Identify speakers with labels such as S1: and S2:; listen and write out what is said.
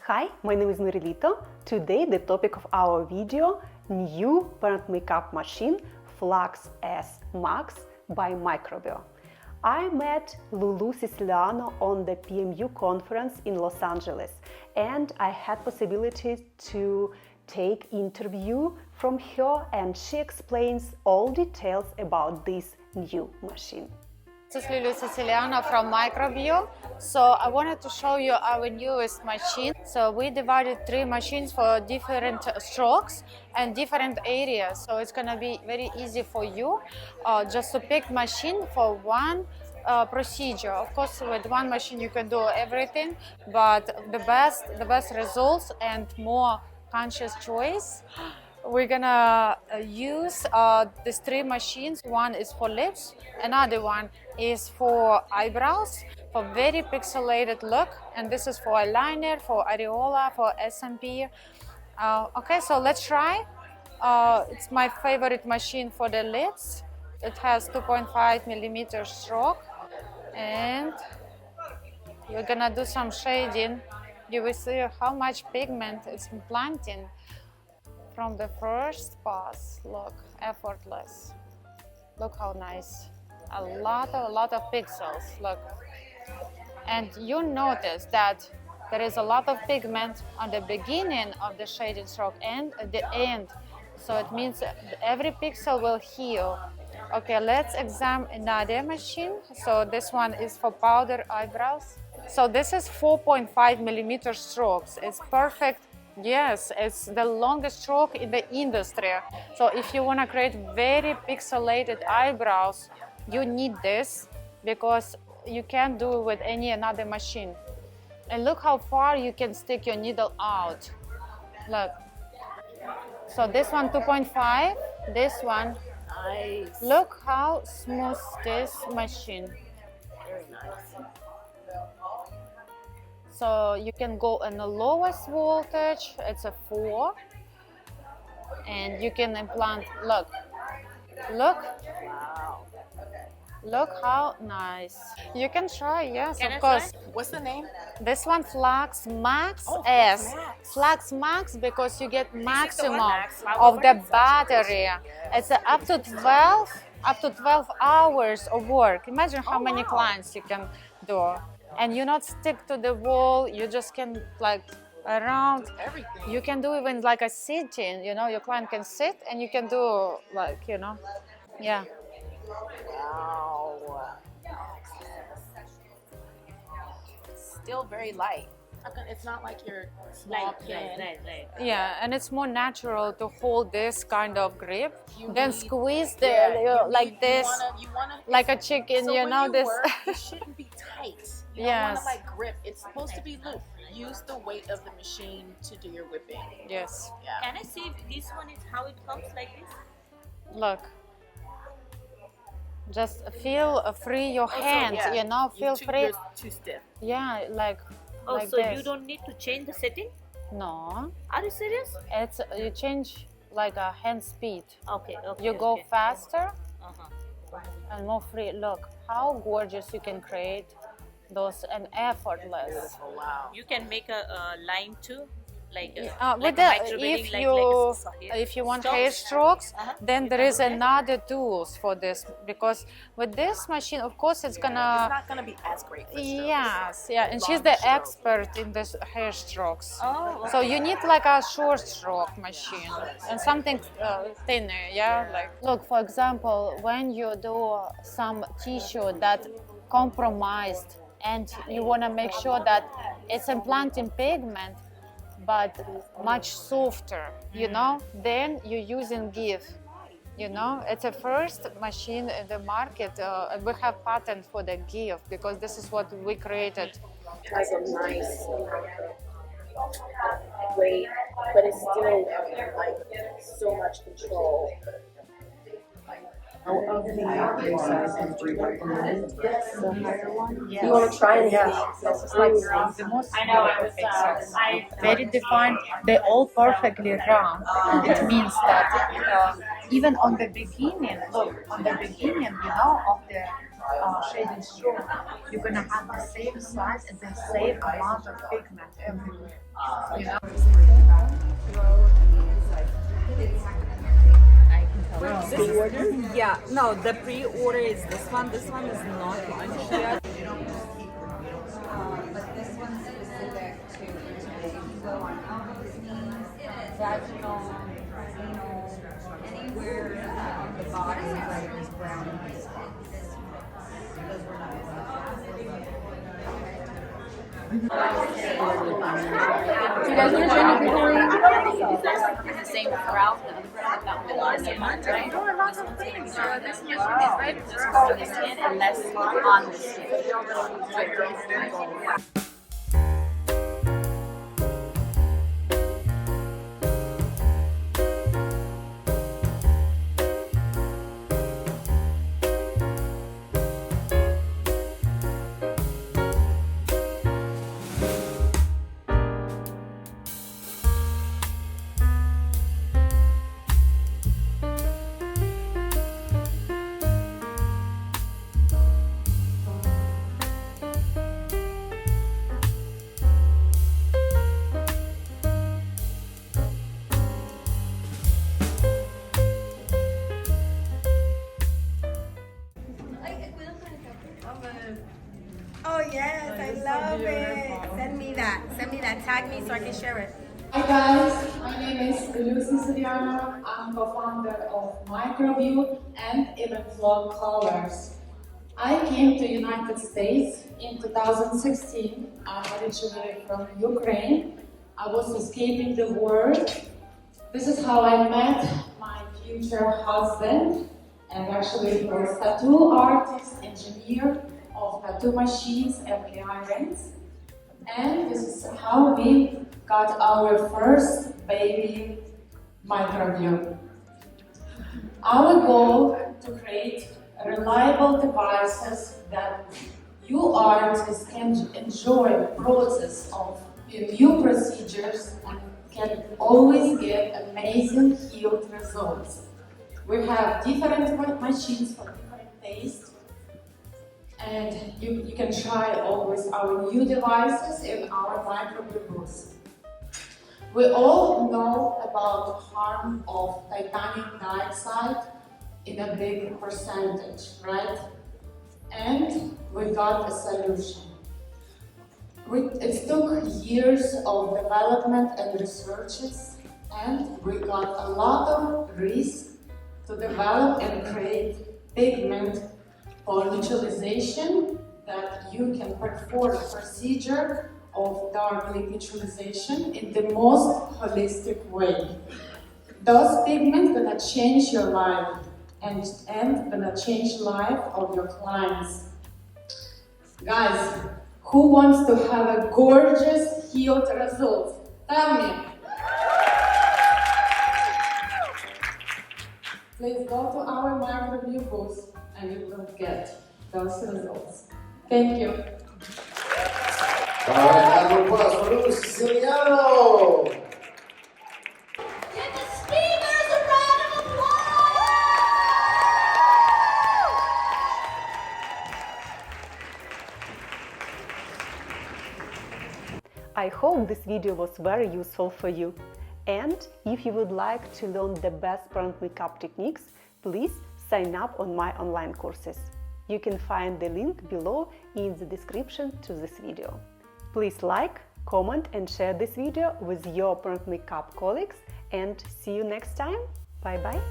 S1: Hi, my name is Lito. Today the topic of our video, new parent makeup machine FLUX S MAX by Microbeau. I met Lulu Siciliano on the PMU conference in Los Angeles and I had possibility to take interview from her and she explains all details about this new machine.
S2: This is Lulu Siciliano from Microbeau. So I wanted to show you our newest machine. So we divided 3 machines for different strokes and different areas. So it's gonna be very easy for you just to pick machine for one procedure. Of course, with one machine you can do everything, but the best results and more conscious choice. We're gonna use these 3 machines. One is for lips, another one is for eyebrows, for very pixelated look, and this is for eyeliner, for areola, for SMP. Okay, so let's try. It's my favorite machine for the lids. It has 2.5 millimeter stroke, and you're gonna do some shading. You will see how much pigment it's implanting. From the first pass, look, effortless. Look how nice. A lot of pixels, look. And you notice that there is a lot of pigment on the beginning of the shading stroke and at the end. So it means every pixel will heal. Okay, let's examine another machine. So this one is for powder eyebrows. So this is 4.5 millimeter strokes. It's perfect. Yes, it's the longest stroke in the industry. So if you want to create very pixelated eyebrows, you need this because you can't do it with any another machine. And look how far you can stick your needle out. Look. So this one 2.5, this one.
S3: Nice.
S2: Look how smooth this machine.
S3: Very nice.
S2: So you can go in the lowest voltage, it's a 4, and you can implant, look,
S3: Wow.
S2: look how nice. You can try, yes,
S3: Can
S2: of
S3: I
S2: course.
S3: try? What's the name?
S2: This one FLUX MAX
S3: Oh,
S2: S.
S3: FLUX MAX.
S2: FLUX MAX because you get maximum
S3: Max.
S2: of the battery. It's up to 12 hours of work. Imagine how many
S3: wow.
S2: clients you can do. And you not stick to the wall, you just can like around.
S3: Everything.
S2: You can do even like a sitting, you know, your client can sit and you can do like, you know, yeah.
S3: Wow. Still very light. It's not like your small pen.
S4: Right.
S2: Yeah, and it's more natural to hold this kind of grip
S3: You
S2: than
S3: need-
S2: squeeze
S3: you
S2: this,
S3: You wanna,
S2: like a chicken,
S3: so
S2: you
S3: when
S2: know,
S3: you
S2: this.
S3: work, it shouldn't be tight. You don't
S2: Yes.
S3: want to like grip. It's supposed to be loose. Use the weight of the machine to do your whipping.
S2: Yes,
S3: Yeah.
S4: Can I see if this one is how it comes like this?
S2: look. Just feel free your hands,
S3: yeah.
S2: you know, feel free.
S3: You're too stiff.
S2: Yeah, like
S4: Oh,
S2: like
S4: so
S2: this.
S4: you don't need to change the setting?
S2: No,
S4: Are you serious?
S2: it's you change like a hand speed.
S4: Okay.
S2: You go
S4: okay.
S2: faster
S4: Uh-huh.
S2: and more free. Look how gorgeous you can create those and effortless.
S3: Oh wow.
S4: You can make a line too, like
S2: With
S4: a
S2: the
S4: microblading,
S2: if you want
S4: Strokes?
S2: hair strokes,
S4: Uh-huh.
S2: then
S4: You
S2: there
S4: can
S2: is
S4: do that.
S2: another tools for this because with this machine, of course, it's
S3: It's
S2: gonna.
S3: not gonna be as great for strokes.
S2: Yes, yeah, and she's
S3: Long
S2: the
S3: stroke.
S2: expert in this hair strokes.
S4: Oh,
S2: So you need like a short stroke machine and something thinner, yeah. Like look, for example, when you do some tissue that compromised and you want to make sure that it's implanting pigment, but much softer, you know, then you're using GIF. You know, it's a first machine in the market, and we have patent for the GIF because this is what we created.
S3: Has a nice weight, but it's still like so much control.
S1: Of the size, do you recommend the higher one?
S3: You want to try it? Yeah.
S1: This is like the most very defined. They all perfectly round. It means that even on the beginning, look, on the beginning, you know, of the shading stroke, you're gonna have the same size and the same amount of pigment everywhere.
S5: Pre-order? Yeah, no, the pre-order is this one. This one is not launched yet.
S6: But this one's specific to you go on vaginal, anal, anywhere on the body like this brown piece. Those were not
S3: Do you guys want to join the giveaway? It's the same throughout the same month, right? This machine is right just for the skin and less on the skin.
S7: Oh yes, I love it. Send me that. Send me that. Tag me so I can share it.
S8: Hi guys, my name is Lulu Siciliano. I'm co-founder of Microbeau and evenflo Colors. I came to United States in 2016. I'm originally from Ukraine. I was escaping the war. This is how I met my future husband, and actually he was a tattoo artist, engineer of tattoo machines and irons. And this is how we got our first baby, Microbeau. Our goal to create reliable devices that you artists can enjoy the process of PMU procedures and can always get amazing healed results. We have different machines for different tastes, and you can try always our new devices in our Microbeau booth. We all know about the harm of titanium dioxide in a big percentage, right? And we got a solution. It took years of development and researches, and we got a lot of risk to develop and create pigment for neutralization, that you can perform a procedure of dark lip neutralization in the most holistic way. Those pigments gonna change your life and gonna change life of your clients. Guys, who wants to have a gorgeous healed result? Tell me. Please go to our Microbeau booth and you will get those results. Thank you.
S9: All right, round of applause for Lulu Siciliano.
S7: Give the speakers a round of applause!
S1: I hope this video was very useful for you. And if you would like to learn the best permanent makeup techniques, please sign up on my online courses. You can find the link below in the description to this video. Please like, comment and share this video with your permanent makeup colleagues, and see you next time. Bye bye!